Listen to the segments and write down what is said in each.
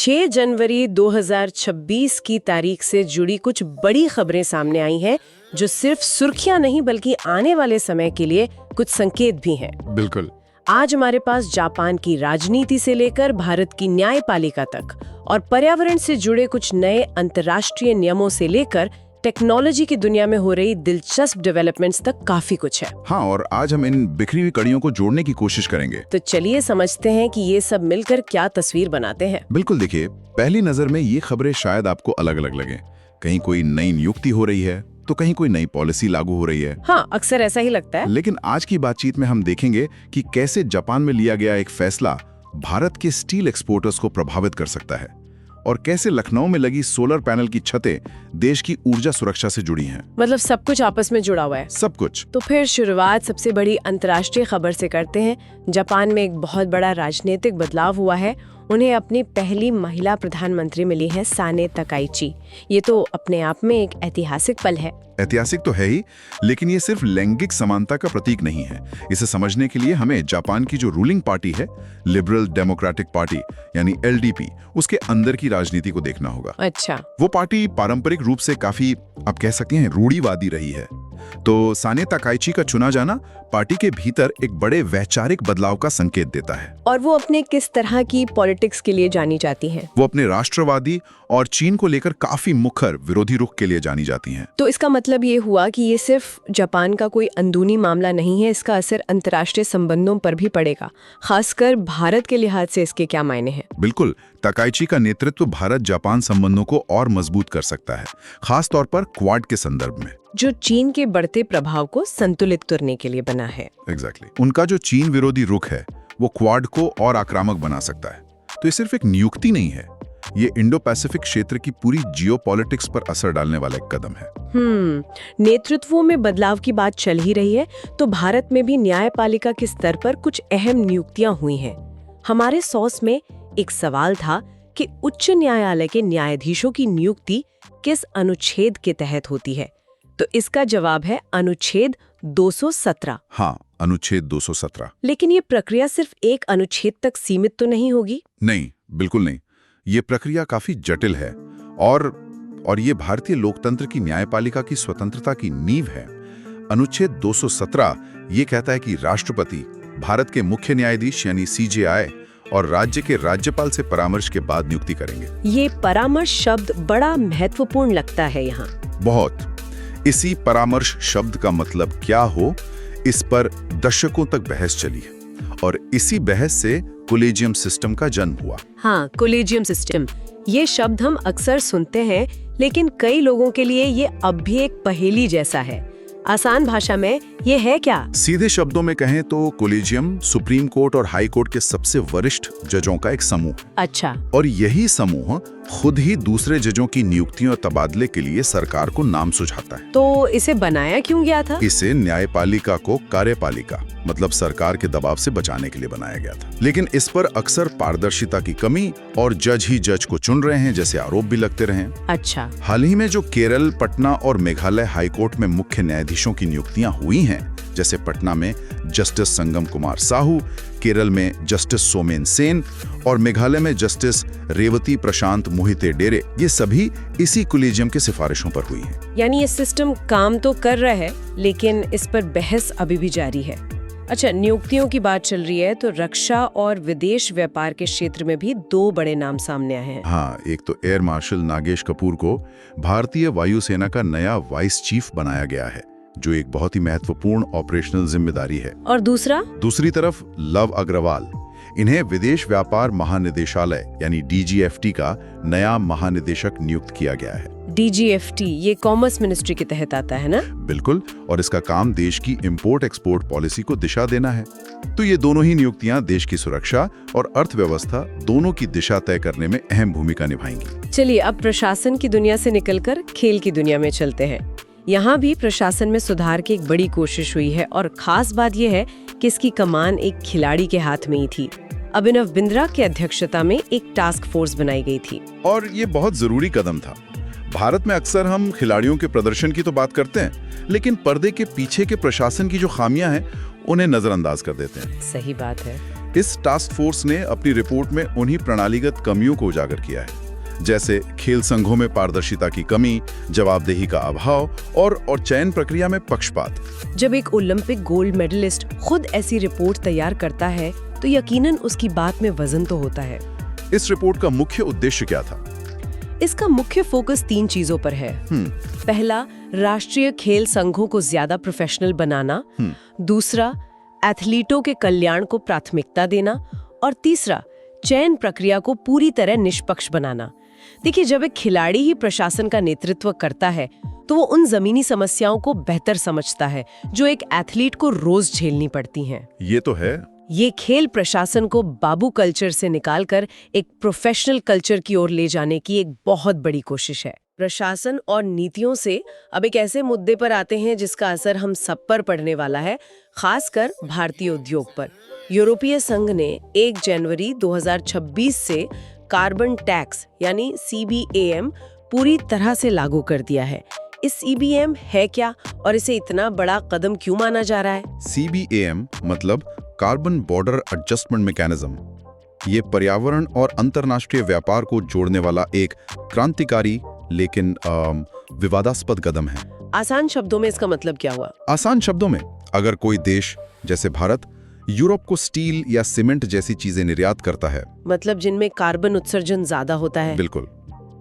6 जनवरी 2026 की तारीख से जुड़ी कुछ बड़ी खबरें सामने आई हैं जो सिर्फ सुर्खियां नहीं बल्कि आने वाले समय के लिए कुछ संकेत भी हैं। बिल्कुल। आज हमारे पास जापान की राजनीति से लेकर भारत की न्यायपालिका तक और पर्यावरण से जुड़े कुछ नए अंतर्राष्ट्रीय नियमों से लेकर टेक्नोलॉजी की दुनिया में हो रही दिलचस्प डेवलपमेंट्स तक काफी कुछ है। हाँ, और आज हम इन बिखरी हुई कड़ियों को जोड़ने की कोशिश करेंगे। तो चलिए समझते हैं कि ये सब मिलकर क्या तस्वीर बनाते हैं। बिल्कुल, देखिए, पहली नजर में ये खबरें शायद आपको अलग अलग लगे। कहीं कोई नई नियुक्ति हो रही है तो कहीं कोई नई पॉलिसी लागू हो रही है। हाँ, अक्सर ऐसा ही लगता है। लेकिन आज की बातचीत में हम देखेंगे कि कैसे जापान में लिया गया एक फैसला भारत के स्टील एक्सपोर्टर्स को प्रभावित कर सकता है और कैसे लखनऊ में लगी सोलर पैनल की छतें देश की ऊर्जा सुरक्षा से जुड़ी हैं। मतलब सब कुछ आपस में जुड़ा हुआ है। सब कुछ। तो फिर शुरुआत सबसे बड़ी अंतर्राष्ट्रीय खबर से करते हैं। जापान में एक बहुत बड़ा राजनीतिक बदलाव हुआ है। उन्हें अपनी पहली महिला प्रधानमंत्री मिली है, साने तकाइची। ये तो अपने आप में एक ऐतिहासिक पल है। ऐतिहासिक तो है ही, लेकिन ये सिर्फ लैंगिक समानता का प्रतीक नहीं है। इसे समझने के लिए हमें जापान की जो रूलिंग पार्टी है, लिबरल डेमोक्रेटिक पार्टी यानी एलडीपी, उसके अंदर की राजनीति को देखना होगा। अच्छा। वो पार्टी पारंपरिक रूप से काफी, आप कह सकते हैं, रूढ़िवादी रही है। तो साने तकाइची का चुना जाना पार्टी के भीतर एक बड़े वैचारिक बदलाव का संकेत देता है। और वो अपने किस तरह की पॉलिटिक्स के लिए जानी जाती हैं? वो अपने राष्ट्रवादी और चीन को लेकर काफी मुखर विरोधी रुख के लिए जानी जाती हैं। तो इसका मतलब ये हुआ कि ये सिर्फ जापान का कोई अंदरूनी मामला नहीं है, इसका असर अंतर्राष्ट्रीय संबंधों पर भी पड़ेगा। खासकर भारत के लिहाज से इसके क्या मायने हैं? बिल्कुल, तकाइची का नेतृत्व भारत जापान संबंधों को और मजबूत कर सकता है, खास तौर पर क्वाड के संदर्भ में, जो चीन के बढ़ते प्रभाव को संतुलित करने के लिए बना है। एग्जैक्टली। उनका जो चीन विरोधी रुख है वो क्वाड को और आक्रामक बना सकता है। तो ये सिर्फ एक नियुक्ति नहीं है, ये इंडो पैसिफिक क्षेत्र की पूरी जियोपॉलिटिक्स पर असर डालने वाला एक कदम है। नेतृत्वों में बदलाव की बात चल ही रही है, तो भारत में भी न्यायपालिका के स्तर पर कुछ अहम नियुक्तियां हुई हैं। हमारे सॉस में एक सवाल था कि उच्च न्यायालय के न्यायाधीशों की नियुक्ति किस अनुच्छेद के तहत होती है, तो इसका जवाब है अनुच्छेद 217। हाँ, अनुच्छेद 217। लेकिन ये प्रक्रिया सिर्फ एक अनुच्छेद तक सीमित तो नहीं होगी? नहीं, बिल्कुल नहीं। ये प्रक्रिया काफी जटिल है और ये भारतीय लोकतंत्र की न्यायपालिका की स्वतंत्रता की नींव है। अनुच्छेद 217 ये कहता है कि राष्ट्रपति भारत के मुख्य न्यायाधीश यानी सीजेआई और राज्य के राज्यपाल से परामर्श के बाद नियुक्ति करेंगे। ये परामर्श शब्द बड़ा महत्वपूर्ण लगता है यहाँ। बहुत। इसी परामर्श शब्द का मतलब क्या हो, इस पर दशकों तक बहस चली है और इसी बहस से कोलेजियम सिस्टम का जन्म हुआ। हाँ, कोलेजियम सिस्टम, ये शब्द हम अक्सर सुनते हैं, लेकिन कई लोगों के लिए ये अब भी एक पहेली जैसा है। आसान भाषा में ये है क्या? सीधे शब्दों में कहें तो कोलेजियम सुप्रीम कोर्ट और हाई कोर्ट के सबसे वरिष्ठ जजों का एक समूह। अच्छा। और यही समूह खुद ही दूसरे जजों की नियुक्तियों और तबादले के लिए सरकार को नाम सुझाता है। तो इसे बनाया क्यों गया था? इसे न्यायपालिका को कार्यपालिका, मतलब सरकार के दबाव से बचाने के लिए बनाया गया था। लेकिन इस पर अक्सर पारदर्शिता की कमी और जज ही जज को चुन रहे हैं जैसे आरोप भी लगते रहे। अच्छा। हाल ही में जो केरल, पटना और मेघालय हाईकोर्ट में मुख्य न्यायाधीशों की नियुक्तियां हुई हैं, जैसे पटना में जस्टिस संगम कुमार साहू, केरल में जस्टिस सोमेन सेन और मेघालय में जस्टिस रेवती प्रशांत मोहिते डेरे, ये सभी इसी कोलेजियम के सिफारिशों पर हुई हैं। यानी ये सिस्टम काम तो कर रहा है, लेकिन इस पर बहस अभी भी जारी है। अच्छा, नियुक्तियों की बात चल रही है तो रक्षा और विदेश व्यापार के क्षेत्र में भी 2 बड़े नाम सामने आए हैं। हाँ, एक तो एयर मार्शल नागेश कपूर को भारतीय वायुसेना का नया वाइस चीफ बनाया गया है, जो एक बहुत ही महत्वपूर्ण ऑपरेशनल जिम्मेदारी है। और दूसरी तरफ लव अग्रवाल, इन्हें विदेश व्यापार महानिदेशालय यानी डीजीएफटी का नया महानिदेशक नियुक्त किया गया है। डीजीएफटी ये कॉमर्स मिनिस्ट्री के तहत आता है ना? बिल्कुल, और इसका काम देश की इंपोर्ट एक्सपोर्ट पॉलिसी को दिशा देना है। तो ये दोनों ही नियुक्तियां देश की सुरक्षा और अर्थव्यवस्था दोनों की दिशा तय करने में अहम भूमिका निभाएंगी। चलिए अब प्रशासन की दुनिया से निकलकर खेल की दुनिया में चलते हैं। यहाँ भी प्रशासन में सुधार की एक बड़ी कोशिश हुई है और खास बात यह है कि इसकी कमान एक खिलाड़ी के हाथ में ही थी। अभिनव बिंद्रा की अध्यक्षता में एक टास्क फोर्स बनाई गई थी और ये बहुत जरूरी कदम था। भारत में अक्सर हम खिलाड़ियों के प्रदर्शन की तो बात करते हैं, लेकिन पर्दे के पीछे के प्रशासन की जो खामियां हैं उन्हें नजरअंदाज कर देते हैं। सही बात है। इस टास्क फोर्स ने अपनी रिपोर्ट में उन्हीं प्रणालीगत कमियों को उजागर किया है, जैसे खेल संघों में पारदर्शिता की कमी, जवाबदेही का अभाव और चयन प्रक्रिया में पक्षपात। जब एक ओलंपिक गोल्ड मेडलिस्ट खुद ऐसी रिपोर्ट तैयार करता है तो यकीनन उसकी बात में वजन तो होता है। इस रिपोर्ट का मुख्य उद्देश्य क्या था? इसका मुख्य फोकस 3 चीजों पर है। पहला, राष्ट्रीय खेल संघों को ज्यादा प्रोफेशनल बनाना। दूसरा, एथलीटों के कल्याण को प्राथमिकता देना। और तीसरा, चयन प्रक्रिया को पूरी तरह निष्पक्ष बनाना। देखिए, जब एक खिलाड़ी ही प्रशासन का नेतृत्व करता है तो वो उन जमीनी समस्याओं को बेहतर समझता है जो एक एथलीट को रोज झेलनी पड़ती हैं। ये तो है। ये खेल प्रशासन को बाबू कल्चर से निकालकर एक प्रोफेशनल कल्चर की ओर ले जाने की एक बहुत बड़ी कोशिश है। प्रशासन और नीतियों से अब एक ऐसे मुद्दे पर आते हैं जिसका असर हम सब पर पड़ने वाला है, खासकर भारतीय उद्योग पर। यूरोपीय संघ ने 1 जनवरी 2026 से कार्बन टैक्स यानी CBAM पूरी तरह से लागू कर दिया है। इस CBAM है क्या और इसे इतना बड़ा कदम क्यों माना जा रहा है? CBAM मतलब कार्बन बॉर्डर एडजस्टमेंट मैकेनिज्म। ये पर्यावरण और अंतर्राष्ट्रीय व्यापार को जोड़ने वाला एक क्रांतिकारी लेकिन विवादास्पद कदम है। आसान शब्दों में इसका मतलब क्या हुआ? आसान शब्दों में, अगर कोई देश जैसे भारत यूरोप को स्टील या सीमेंट जैसी चीजें निर्यात करता है, मतलब जिनमें कार्बन उत्सर्जन ज्यादा होता है, बिल्कुल,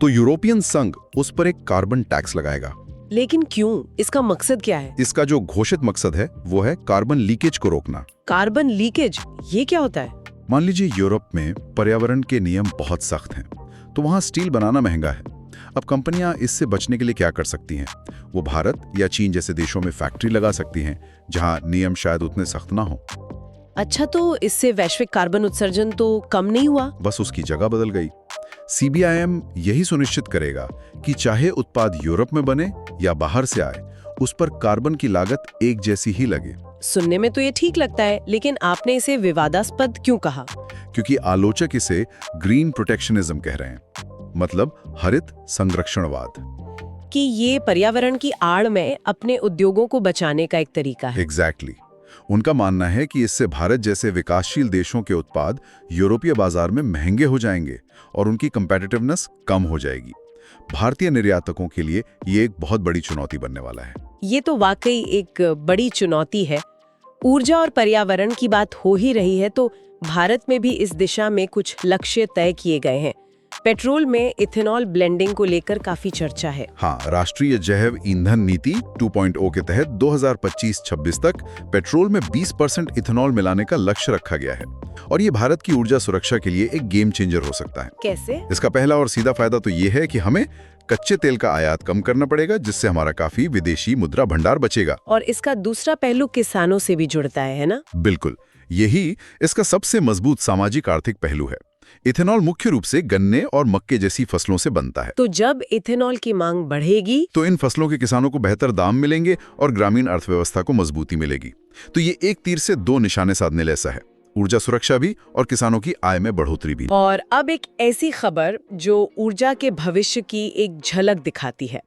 तो यूरोपियन संघ उस पर एक कार्बन टैक्स लगाएगा। लेकिन क्यों? इसका मकसद क्या है? इसका जो घोषित मकसद है वो है कार्बन लीकेज को रोकना। कार्बन लीकेज, ये क्या होता है? मान लीजिए यूरोप में पर्यावरण के नियम बहुत सख्त हैं, तो वहाँ स्टील बनाना महंगा है। अब कंपनियां इससे बचने के लिए क्या कर सकती हैं? वो भारत या चीन जैसे देशों में फैक्ट्री लगा सकती हैं जहां नियम शायद उतने सख्त ना हो। अच्छा, तो इससे वैश्विक कार्बन उत्सर्जन तो कम नहीं हुआ? बस उसकी जगह बदल गई। CBAM यही सुनिश्चित करेगा कि चाहे उत्पाद यूरोप में बने या बाहर से आए, उस पर कार्बन की लागत एक जैसी ही लगे। सुनने में तो ये ठीक लगता है, लेकिन आपने इसे विवादास्पद क्यों कहा? क्योंकि आलोचक इसे ग्रीन प्रोटेक्शनिज्म कह रहे हैं, मतलब हरित संरक्षणवाद, कि ये पर्यावरण की आड़ में अपने उद्योगों को बचाने का एक तरीका है। एग्जैक्टली। उनका मानना है कि इससे भारत जैसे विकासशील देशों के उत्पाद यूरोपीय बाजार में महंगे हो जाएंगे और उनकी कंपेटिटिवनेस कम हो जाएगी। भारतीय निर्यातकों के लिए ये एक बहुत बड़ी चुनौती बनने वाला है। ये तो वाकई एक बड़ी चुनौती है। ऊर्जा और पर्यावरण की बात हो ही रही है तो भारत में भी इस दिशा में कुछ लक्ष्य तय किए गए हैं। पेट्रोल में इथेनॉल ब्लेंडिंग को लेकर काफी चर्चा है। हाँ, राष्ट्रीय जैव ईंधन नीति 2.0 के तहत 2025-26 तक पेट्रोल में 20% इथेनॉल मिलाने का लक्ष्य रखा गया है और ये भारत की ऊर्जा सुरक्षा के लिए एक गेम चेंजर हो सकता है। कैसे? इसका पहला और सीधा फायदा तो ये है कि हमें कच्चे तेल का आयात कम करना पड़ेगा, जिससे हमारा काफी विदेशी मुद्रा भंडार बचेगा। और इसका दूसरा पहलू किसानों से भी जुड़ता है ना? बिल्कुल, यही इसका सबसे मजबूत सामाजिक आर्थिक पहलू है। इथेनॉल मुख्य रूप से गन्ने और मक्के जैसी फसलों से बनता है। तो जब इथेनॉल की मांग बढ़ेगी तो इन फसलों के किसानों को बेहतर दाम मिलेंगे और ग्रामीण अर्थव्यवस्था को मजबूती मिलेगी। तो ये एक तीर से 2 निशाने साधने जैसा है, ऊर्जा सुरक्षा भी और किसानों की आय में बढ़ोतरी भी। और अब एक ऐसी खबर जो ऊर्जा के भविष्य की एक झलक दिखाती है।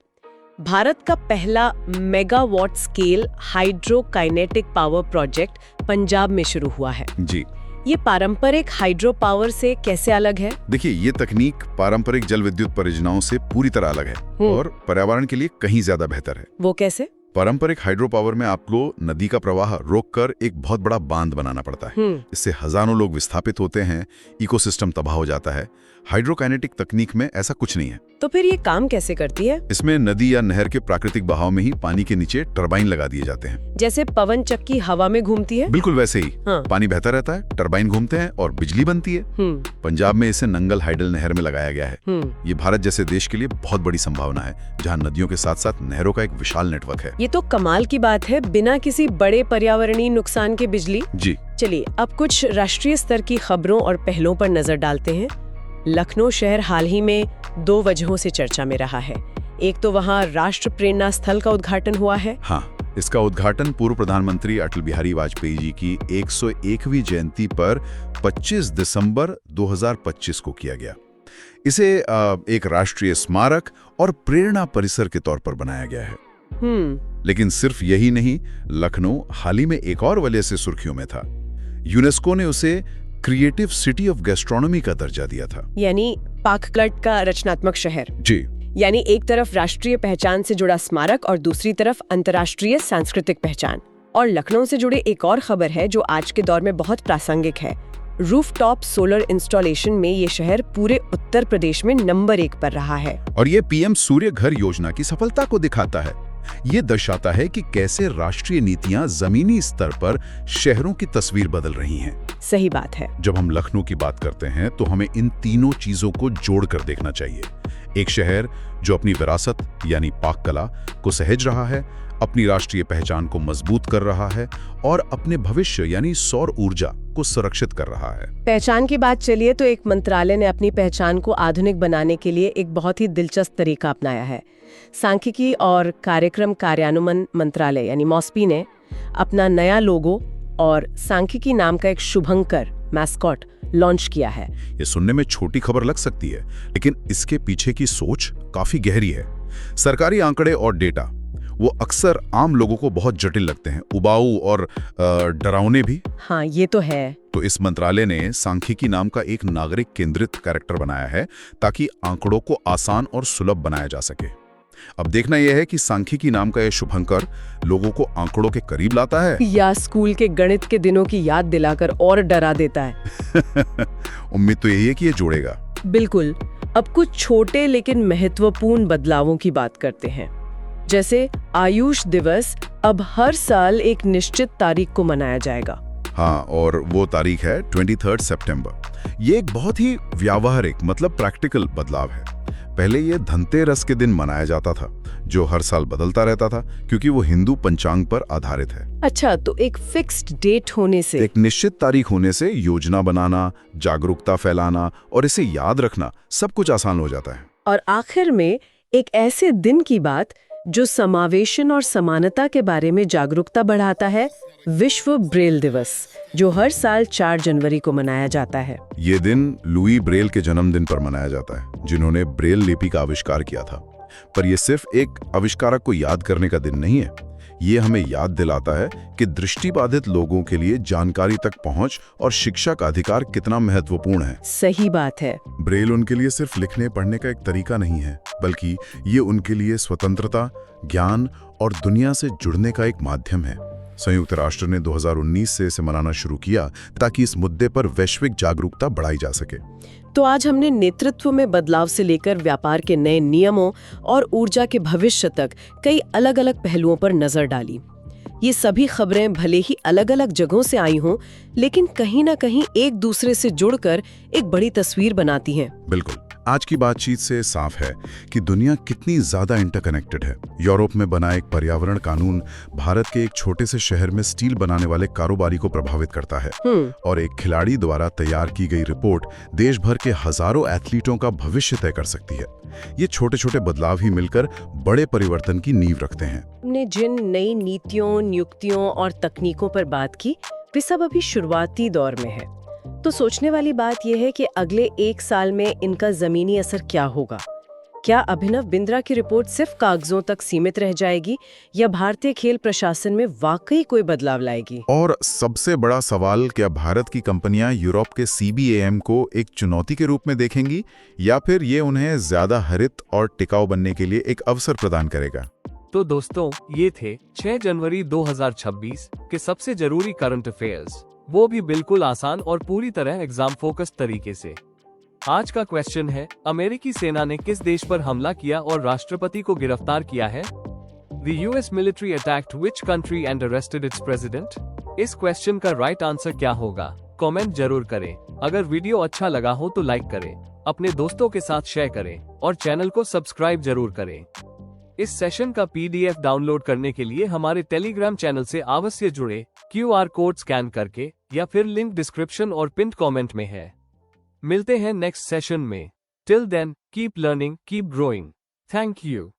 भारत का पहला megawatt scale hydrokinetic power project Punjab में शुरू हुआ है। जी, ये पारंपरिक हाइड्रो पावर से कैसे अलग है? देखिए, ये तकनीक पारंपरिक जल विद्युत परियोजनाओं से पूरी तरह अलग है और पर्यावरण के लिए कहीं ज्यादा बेहतर है। वो कैसे? पारंपरिक हाइड्रो पावर में आपको नदी का प्रवाह रोककर एक बहुत बड़ा बांध बनाना पड़ता है। इससे हजारों लोग विस्थापित होते हैं, इकोसिस्टम तबाह हो जाता है। हाइड्रोकाइनेटिक तकनीक में ऐसा कुछ नहीं है। तो फिर ये काम कैसे करती है? इसमें नदी या नहर के प्राकृतिक बहाव में ही पानी के नीचे टरबाइन लगा दिए जाते हैं। जैसे पवन चक्की हवा में घूमती है? बिल्कुल वैसे ही। हाँ। पानी बहता रहता है, टरबाइन घूमते हैं और बिजली बनती है। पंजाब में इसे नंगल हाइडल नहर में लगाया गया है। ये भारत जैसे देश के लिए बहुत बड़ी संभावना है, जहाँ नदियों के साथ साथ नहरों का एक विशाल नेटवर्क है। ये तो कमाल की बात है, बिना किसी बड़े पर्यावरणीय नुकसान के बिजली। जी, चलिए अब कुछ राष्ट्रीय स्तर की खबरों और पहलों पर नजर डालते हैं। लखनऊ शहर हाल ही में 2 वजहों से चर्चा में रहा है। एक तो वहाँ राष्ट्र प्रेरणा स्थल का उद्घाटन हुआ है। हाँ, इसका उद्घाटन पूर्व प्रधानमंत्री अटल बिहारी वाजपेयी जी की 101वीं जयंती पर 25 दिसंबर 2025 को किया गया। इसे एक राष्ट्रीय स्मारक और प्रेरणा परिसर के तौर पर बनाया गया है। लेकिन सिर्फ यही नहीं, लखनऊ हाल ही में एक और वजह से सुर्खियों में था। यूनेस्को ने उसे क्रिएटिव सिटी ऑफ गैस्ट्रोनॉमी का दर्जा दिया था। यानी पाककला का रचनात्मक शहर। जी। यानी एक तरफ राष्ट्रीय पहचान से जुड़ा स्मारक और दूसरी तरफ अंतर्राष्ट्रीय सांस्कृतिक पहचान। और लखनऊ से जुड़े एक और खबर है जो आज के दौर में बहुत प्रासंगिक है। रूफटॉप सोलर इंस्टॉलेशन में ये शहर पूरे उत्तर प्रदेश में नंबर 1 पर रहा है। और ये पीएम सूर्य घर योजना की सफलता को दिखाता है। ये दर्शाता है कि कैसे राष्ट्रीय नीतियां जमीनी स्तर पर शहरों की तस्वीर बदल रही हैं। सही बात है। जब हम लखनऊ की बात करते हैं तो हमें इन तीनों चीजों को जोड़कर देखना चाहिए। एक शहर जो अपनी विरासत यानी पाक कला को सहेज रहा है, अपनी राष्ट्रीय पहचान को मजबूत कर रहा है और अपने भविष्य यानी सौर ऊर्जा को सुरक्षित कर रहा है। पहचान की बात चलिए तो एक मंत्रालय ने अपनी पहचान को आधुनिक बनाने के लिए एक बहुत ही दिलचस्प तरीका अपनाया है। सांख्यिकी और कार्यक्रम कार्यान्वयन मंत्रालय यानी मॉस्पी ने अपना नया लोगो और सांख्यिकी नाम का एक शुभंकर मैस्कॉट लॉन्च किया है। ये सुनने में छोटी खबर लग सकती है, लेकिन इसके पीछे की सोच काफी गहरी है। सरकारी आंकड़े और डेटा वो अक्सर आम लोगों को बहुत जटिल लगते हैं, उबाऊ और डरावने भी। हाँ, ये तो है। तो इस मंत्रालय ने सांख्यिकी नाम का एक नागरिक केंद्रित कैरेक्टर बनाया है ताकि आंकड़ों को आसान और सुलभ बनाया जा सके। अब देखना यह है कि सांख्यिकी नाम का यह शुभंकर लोगों को आंकड़ों के करीब लाता है या स्कूल के गणित के दिनों की याद दिलाकर और डरा देता है। उम्मीद तो यही है कि ये जोड़ेगा। बिल्कुल। अब कुछ छोटे लेकिन महत्वपूर्ण बदलावों की बात करते हैं। जैसे आयुष दिवस अब हर साल एक निश्चित तारीख को मनाया जाएगा। हाँ, और वो तारीख है 23 सितंबर। ये एक बहुत ही व्यावहारिक मतलब प्रैक्टिकल बदलाव है। पहले ये धनतेरस के दिन मनाया जाता था, जो हर साल बदलता रहता था क्योंकि वो हिंदू पंचांग पर आधारित है। अच्छा, तो एक फिक्स्ड डेट होने से, एक निश्चित तारीख होने से योजना बनाना, जागरूकता फैलाना और इसे याद रखना सब कुछ आसान हो जाता है। और आखिर में एक ऐसे दिन की बात जो समावेशन और समानता के बारे में जागरूकता बढ़ाता है, विश्व ब्रेल दिवस, जो हर साल 4 जनवरी को मनाया जाता है। ये दिन लुई ब्रेल के जन्मदिन पर मनाया जाता है, जिन्होंने ब्रेल लिपि का आविष्कार किया था। पर यह सिर्फ एक आविष्कारक को याद करने का दिन नहीं है, ये हमें याद दिलाता है कि दृष्टिबाधित लोगों के लिए जानकारी तक पहुंच और शिक्षा का अधिकार कितना महत्वपूर्ण है। सही बात है। ब्रेल उनके लिए सिर्फ लिखने पढ़ने का एक तरीका नहीं है, बल्कि ये उनके लिए स्वतंत्रता, ज्ञान और दुनिया से जुड़ने का एक माध्यम है। संयुक्त राष्ट्र ने 2019 से इसे मनाना शुरू किया ताकि इस मुद्दे पर वैश्विक जागरूकता बढ़ाई जा सके। तो आज हमने नेतृत्व में बदलाव से लेकर व्यापार के नए नियमों और ऊर्जा के भविष्य तक कई अलग-अलग पहलुओं पर नजर डाली। ये सभी खबरें भले ही अलग-अलग जगहों से आई हों, लेकिन कहीं ना कहीं एक दूसरे से जुड़कर एक बड़ी तस्वीर बनाती हैं। बिल्कुल। आज की बातचीत से साफ है कि दुनिया कितनी ज्यादा इंटरकनेक्टेड है। यूरोप में बना एक पर्यावरण कानून भारत के एक छोटे से शहर में स्टील बनाने वाले कारोबारी को प्रभावित करता है, और एक खिलाड़ी द्वारा तैयार की गई रिपोर्ट देश भर के हजारों एथलीटों का भविष्य तय कर सकती है। ये छोटे छोटे बदलाव ही मिलकर बड़े परिवर्तन की नींव रखते हैं। हमने जिन नई नीतियों, नियुक्तियों और तकनीकों पर बात की, वे सब अभी शुरुआती दौर में है। तो सोचने वाली बात यह है कि अगले 1 साल में इनका जमीनी असर क्या होगा। क्या अभिनव बिंद्रा की रिपोर्ट सिर्फ कागजों तक सीमित रह जाएगी या भारतीय खेल प्रशासन में वाकई कोई बदलाव लाएगी? और सबसे बड़ा सवाल, क्या भारत की कंपनियां यूरोप के CBAM को एक चुनौती के रूप में देखेंगी या फिर ये उन्हें ज्यादा हरित और टिकाऊ बनने के लिए एक अवसर प्रदान करेगा? तो दोस्तों, ये थे 6 जनवरी 2026 के सबसे जरूरी करंट अफेयर्स, वो भी बिल्कुल आसान और पूरी तरह एग्जाम फोकस तरीके से। आज का क्वेश्चन है, अमेरिकी सेना ने किस देश पर हमला किया और राष्ट्रपति को गिरफ्तार किया है? The US military attacked which country and arrested its president? इस क्वेश्चन का राइट आंसर क्या होगा? कमेंट जरूर करें। अगर वीडियो अच्छा लगा हो तो लाइक करें, अपने दोस्तों के साथ शेयर करें और चैनल को सब्सक्राइब जरूर करें। इस सेशन का PDF डाउनलोड करने के लिए हमारे टेलीग्राम चैनल से अवश्य जुड़े, QR कोड स्कैन करके, या फिर लिंक डिस्क्रिप्शन और पिन कमेंट में है। मिलते हैं नेक्स्ट सेशन में। Till then, keep learning, keep growing. Thank you.